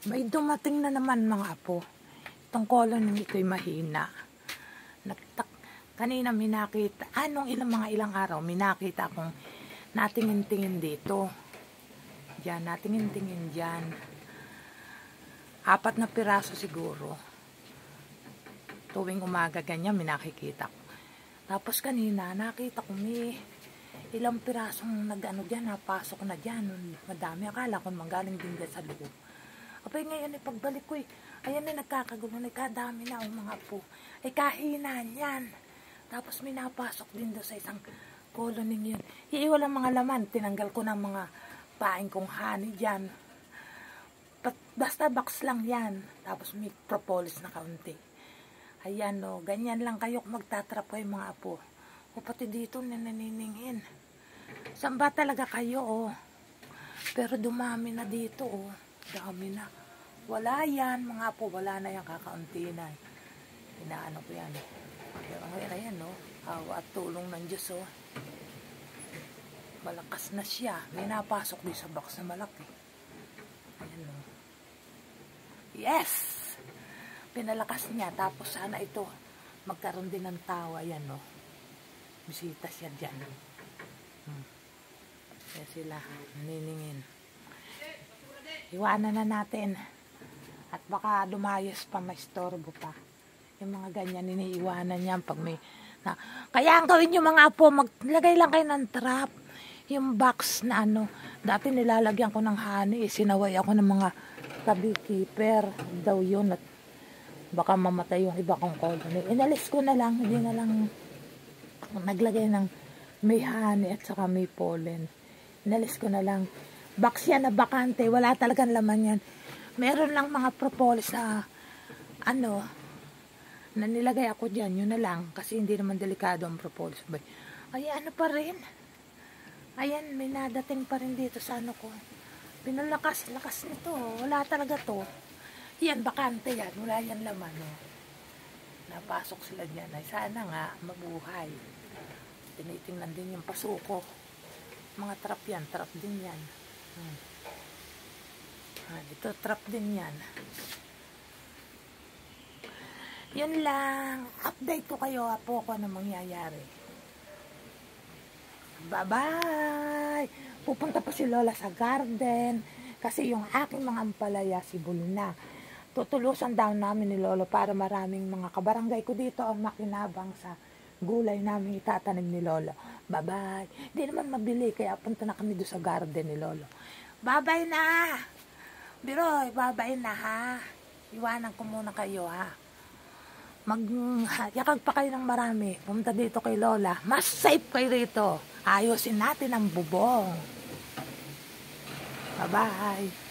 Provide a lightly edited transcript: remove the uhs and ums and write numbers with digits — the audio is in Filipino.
May dumating na naman mga apo. Itong colony ito'y mahina. Kanina minakita, ilang araw, minakita akong natingin-tingin dito. Diyan, natingin-tingin diyan. 4 na piraso siguro. Tuwing umaga ganyan, minakikita ko. Tapos kanina, nakita ko may ilang pirasong diyan, napasok na diyan. Madami, akala ko manggaling din dyan sa loob. Apay ngayon, pagbalik ko ayan nagkakagulo, kadami na mga po. Kahinaan yan. Tapos may napasok din doon sa isang colony yun. Iiwala mga laman, tinanggal ko ng mga paing kong honey dyan. Basta box lang yan. Tapos may propolis na kaunti. Ayan o, ganyan lang kayo magtatrap kayo mga apo. O pati dito naniningin. Saan ba talaga kayo o? Pero dumami na dito o. Dami na. Wala yan mga apo, wala na yan, kakaunti na. Inaano ko yan. Pero ayan no, awa at tulong ng Diyos o. Malakas na siya. May napasok din sa box na malaki. Ayan no. Yes! Pinalakas niya. Tapos sana ito magkaroon din ng tawa. Ayan no. Bisita siya dyan. Kaya sila niningin. Iwanan na natin. At baka dumayos pa, may storbo pa. Yung mga ganyan, iniiwanan niya pag may... Kaya ang gawin yung mga apo, maglagay lang kayo ng trap. Yung box na dati nilalagyan ko ng honey, sinaway ako ng mga beekeeper daw yun. At baka mamatay yung iba kong colony. Inalis ko na lang, hindi na lang naglagay ng may honey at saka may pollen. Inalis ko na lang. Box yan na bakante, wala talagang laman yan. Meron lang mga propolis na na nilagay ako dyan, yun na lang. Kasi hindi naman delikado ang propolis. Ay, pa rin. Ayan, may nadating pa rin dito sa ko. Pinalakas nito. Wala talaga to. Yan, bakante yan. Wala yan laman. Napasok sila dyan. Ay, sana nga, mabuhay. Tinitingnan din yung pasuko. Mga trap yan. Trap din yan. Ito, trap din yan. Yun lang. Update ko kayo po kung ano mangyayari. Bye-bye! Pupunta pa si Lola sa garden. Kasi yung aking mga ampalaya, sibol na. Tutulusan daw namin ni Lolo para maraming mga kabarangay ko dito ang makinabang sa gulay namin itatanim ni Lolo. Bye-bye! Hindi naman mabili, kaya punta na kami doon sa garden ni Lolo. Bye-bye na! Biroy, bye-bye na ha. Iwanan ko muna kayo ha. Yakag pa kayo ng marami. Pumunta dito kay Lola. Mas safe kayo rito. Ayusin natin ang bubong. Bye-bye.